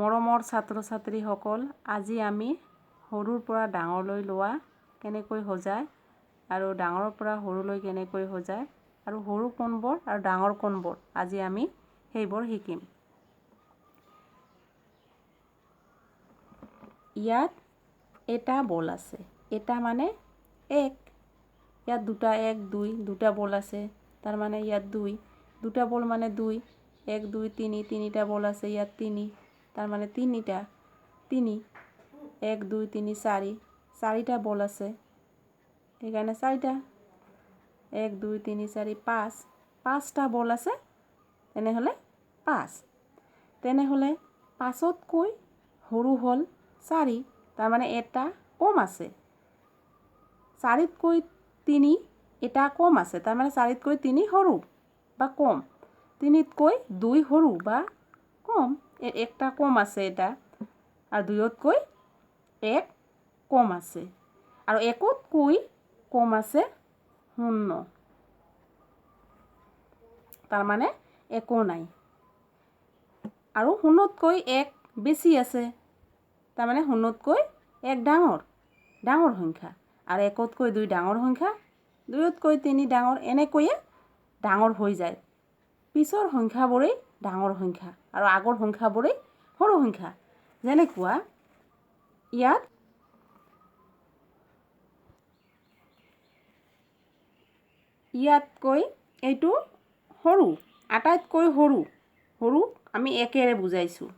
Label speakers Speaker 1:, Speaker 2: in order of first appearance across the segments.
Speaker 1: মৰমৰ ছাত্ৰ ছাত্ৰীসকল, আজি আমি সৰুৰ পৰা ডাঙৰলৈ লোৱা কেনেকৈ সজায় আৰু ডাঙৰৰ পৰা সৰুলৈ কেনেকৈ সজায় আৰু সৰু কোনবোৰ আৰু ডাঙৰ কোনবোৰ আজি আমি সেইবোৰ শিকিম। ইয়াত এটা বল আছে। এটা মানে এক। ইয়াত দুটা এক দুই দুটা বল আছে, তাৰ মানে ইয়াত দুই। দুটা বল মানে দুই। এক দুই তিনি তিনিটা বল আছে, ইয়াত তিনি, তাৰ মানে তিনিটা তিনি। এক দুই তিনি চাৰি, চাৰিটা বল আছে, সেইকাৰণে চাৰিটা। এক দুই তিনি চাৰি পাঁচ, পাঁচটা বল আছে, তেনেহ'লে পাঁচ। তেনেহ'লে পাঁচতকৈ সৰু হ'ল চাৰি, তাৰমানে এটা কম আছে। চাৰিতকৈ তিনি এটা কম আছে, তাৰমানে চাৰিতকৈ তিনি সৰু বা কম। তিনিতকৈ দুই সৰু বা কম, একটা কম আছে এটা, আৰু দুইতকৈ এক কম আছে, আৰু একতকৈ কম আছে শূন্য, তাৰমানে একো নাই। আৰু শূন্যতকৈ এক বেছি আছে, তাৰমানে শূন্যতকৈ এক ডাঙৰ সংখ্যা, আৰু একতকৈ দুই ডাঙৰ সংখ্যা, দুইতকৈ তিনি ডাঙৰ, এনেকৈয়ে ডাঙৰ হৈ যায়। পিছৰ সংখ্যাবোৰেই ডাঙৰ সংখ্যা আৰু আগৰ সংখ্যাবোৰেই সৰু সংখ্যা। যেনেকুৱা ইয়াতকৈ এইটো সৰু, আটাইতকৈ সৰু আমি একেৰে বুজাইছোঁ।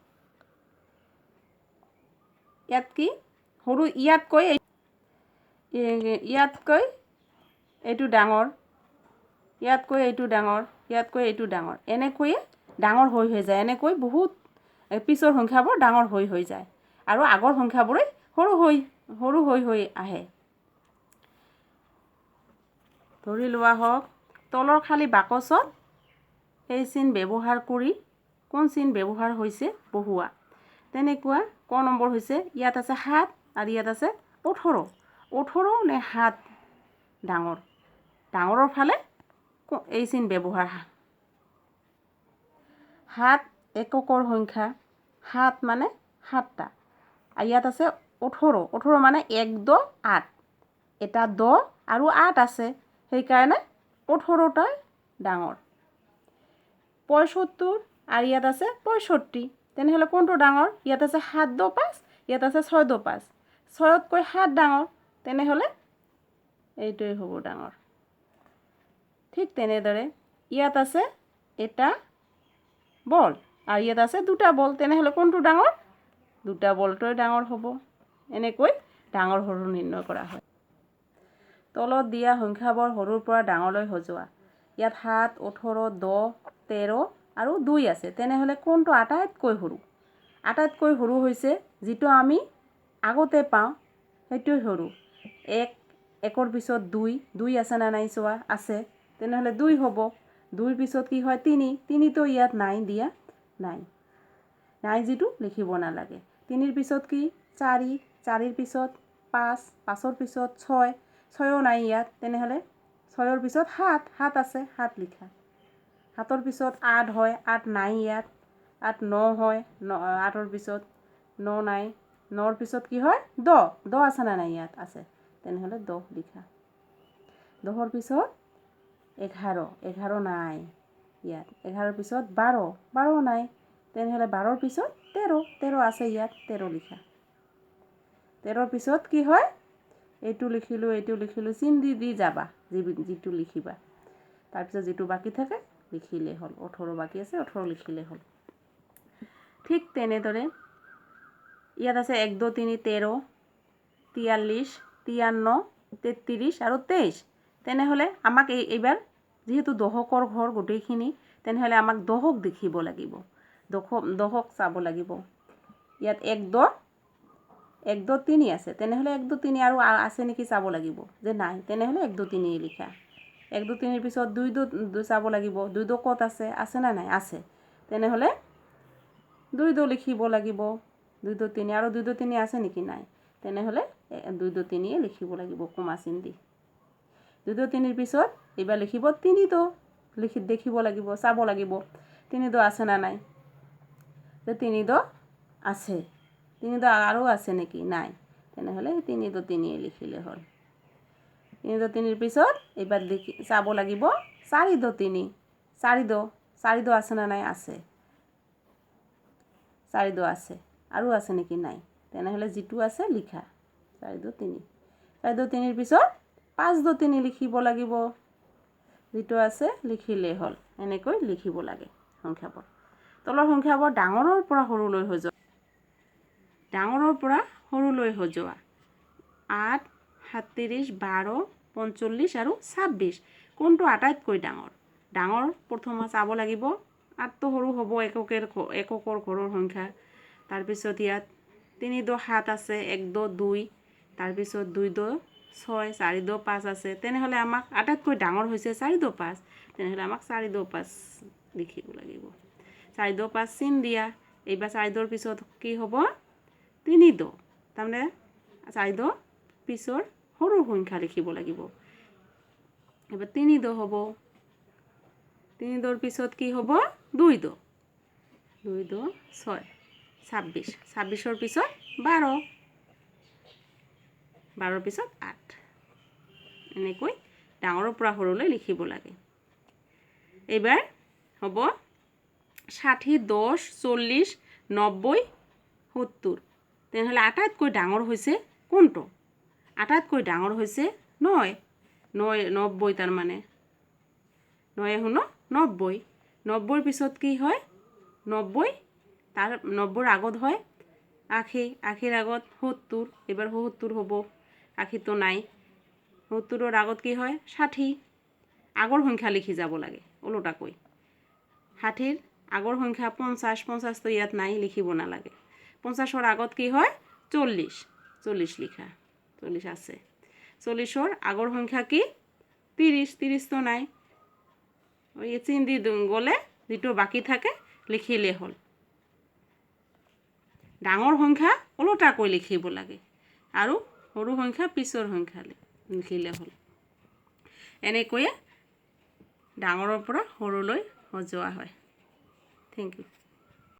Speaker 1: ইয়াত কি সৰু, ইয়াতকৈ এইটো ডাঙৰ, ইয়াতকৈ এইটো ডাঙৰ, ইয়াতকৈ এইটো ডাঙৰ, এনেকৈয়ে ডাঙৰ হৈ যায়। এনেকৈ বহুত পিছৰ সংখ্যাবোৰ ডাঙৰ হৈ যায় আৰু আগৰ সংখ্যাবোৰে সৰু হৈ আহে। ধৰি লোৱা হওক, তলৰ খালী বাকচত এই চিন ব্যৱহাৰ কৰি কোন চিন ব্যৱহাৰ হৈছে বহুৱা। তেনেকুৱা ক নম্বৰ হৈছে, ইয়াত আছে 7 আৰু ইয়াত আছে 18। 18 নে 7 ডাঙৰ? ডাঙৰৰ ফালে এই চিন ব্যৱহাৰ। 7 এককৰ সংখ্যা, 7 মানে 7টা, আৰু ইয়াত আছে 18। 18 মানে 1 10 8, এটা 10 আৰু 8 আছে, সেইকাৰণে 18টাই ডাঙৰ। 75 আৰু ইয়াত আছে 65, তেনেহ'লে কোনটো ডাঙৰ? ইয়াত আছে 7 10 5, ইয়াত আছে 6 10 5, 6তকৈ 7 ডাঙৰ, তেনেহ'লে এইটোৱে হ'ব ডাঙৰ। ঠিক তেনেদৰে ইয়াত আছে এটা বল আৰু ইয়াত আছে দুটা বল, তেনেহ'লে কোনটো ডাঙৰ? দুটা বলটোৱে ডাঙৰ হ'ব। এনেকৈ ডাঙৰ সৰু নিৰ্ণয় কৰা হয়। তলত দিয়া সংখ্যাবোৰ সৰুৰ পৰা ডাঙৰলৈ সজোৱা। ইয়াত 7 18 10 13 আৰু 2 আছে, তেনেহ'লে কোনটো আটাইতকৈ সৰু? আটাইতকৈ সৰু হৈছে যিটো আমি আগতে পাওঁ, সেইটোৱে সৰু। একৰ পিছত 2 আছে নে নাই চোৱা, আছে, তেনেহ'লে 2 হ'ব। 2ৰ পিছত কি হয়? 3। 3তো ইয়াত নাই, দিয়া নাই যিটো লিখিব নালাগে। 3ৰ পিছত কি? 4, 4ৰ পিছত 5, 5ৰ পিছত 6, 6ও নাই ইয়াত, তেনেহ'লে 6ৰ পিছত 7 আছে, 7 লিখা। 7ৰ পিছত 8 হয়, 8 নাই ইয়াত। 8 9 হয়, 8ৰ পিছত 9 নাই। 9ৰ পিছত কি হয়? 10 আছে নে নাই ইয়াত? আছে, তেনেহ'লে 10 লিখা। 10ৰ পিছত 11 নাই ইয়াত। 11ৰ পিছত 12 নাই, তেনেহ'লে 12ৰ পিছত 13 আছে ইয়াত, 13 লিখা। 13ৰ পিছত কি হয়? এইটো লিখিলোঁ, চিন দি যাবা যিটো লিখিবা। তাৰপিছত যিটো বাকী থাকে লিখিলেই হ'ল। 18 বাকী আছে, 18 লিখিলেই হ'ল। ঠিক তেনেদৰে ইয়াত আছে 1 2 3 13 43 53 33 আৰু 23। তেনেহ'লে আমাক এইবাৰ যিহেতু দশকৰ ঘৰ গোটেইখিনি, তেনেহ'লে আমাক দশক দেখিব লাগিব, দশক চাব লাগিব। ইয়াত 1 2 3 আছে, তেনেহ'লে 1 2 3 আৰু আছে নেকি চাব লাগিব, যে নাই, তেনেহ'লে 1 2 3 লিখা। 1 2 3ৰ পিছত 2 2 চাব লাগিব, 2 2 ক'ত আছে নে নাই? আছে, তেনেহ'লে 2 2 লিখিব লাগিব। 2 2 3 আৰু 2 2 3 আছে নেকি? নাই, তেনেহ'লে 2 2 3 লিখিব লাগিব কমা চিন দি। 2 2 3ৰ পিছত এইবাৰ লিখিব 3 2, দেখিব লাগিব, চাব লাগিব 3 2 আছে নে নাই, যে 3 2 আছে 3 দ আৰু আছে নেকি নাই তেনেহ'লে 3 দ 3 লিখিলে হ'ল 3 দ 3 পিছত এবাৰ চাব লাগিব 4 দ 3 4 দ আছে না নাই আছে 4 দ আছে আৰু আছে নেকি নাই তেনেহ'লে যিটো আছে লিখা 4 দ 3 4 দ 3 পিছত 5 দ 3 লিখিব লাগিব যিটো আছে লিখিলে হ'ল এনেকৈ লিখিব লাগে সংখ্যাবোৰ তলৰ সংখ্যাবোৰ ডাঙৰৰ পৰা সৰুলৈ সজোৱা ডাঙৰৰ পৰা সৰুলৈ সজোৱা 8 37 12 45 আৰু 26 কোনটো আটাইতকৈ ডাঙৰ ডাঙৰ প্ৰথমে চাব লাগিব 8 তো সৰু হ'ব এককৰ ঘৰৰ সংখ্যা তাৰ পিছত ইয়াত 3 দ 7 আছে 1 দ 2 তাৰ পিছত 2 দ 6 4 দ 5 আছে তেনেহ'লে আমাক আটাইতকৈ ডাঙৰ হৈছে 4 দ 5 তেনেহ'লে আমাক 4 দ 5 লিখিব লাগিব 4 দ 5 চিন দিয়া এইবাৰ 4 দৰ পিছত কি হ'ব 3 দ তাৰমানে 4 দ পিছৰ সৰু সংখ্যা লিখিব লাগিব এবাৰ 3 দ হ'ব 3 দৰ পিছত কি হ'ব 2 দ 6 26 26ৰ পিছত 12 12ৰ পিছত 8 এনেকৈ ডাঙৰৰ পৰা সৰুলৈ লিখিব লাগে এইবাৰ হ'ব 60 10 40 90 70 তেনেহ'লে আটাইতকৈ ডাঙৰ হৈছে কোনটো আটাইতকৈ ডাঙৰ হৈছে 90 তাৰমানে 9 শুনো 90 90ৰ পিছত কি হয় 90 তাৰ 90ৰ আগত হয় 80 80ৰ আগত 70 এবাৰ 70 হ'ব 80 তো নাই 70ৰ আগত কি হয় 60 আগৰ সংখ্যা লিখি যাব লাগে ওলোটাকৈ 60ৰ আগৰ সংখ্যা 50 50 তো ইয়াত নাই লিখিব নালাগে 50ৰ আগত কি হয় 40 লিখা 40 আছে 40ৰ আগৰ সংখ্যা কি 30 তো নাই ওই চিন দি গ'লে যেটো বাকি থাকে লিখিলে হ'ল ডাঙৰ সংখ্যা ওলোটাকৈ লিখিব লাগে আৰু সৰু সংখ্যা পিছৰ সংখ্যা লিখিলে হ'ল এনেকৈয়ে ডাঙৰৰ পৰা সৰুলৈ সজোৱা হয় থেংক ইউ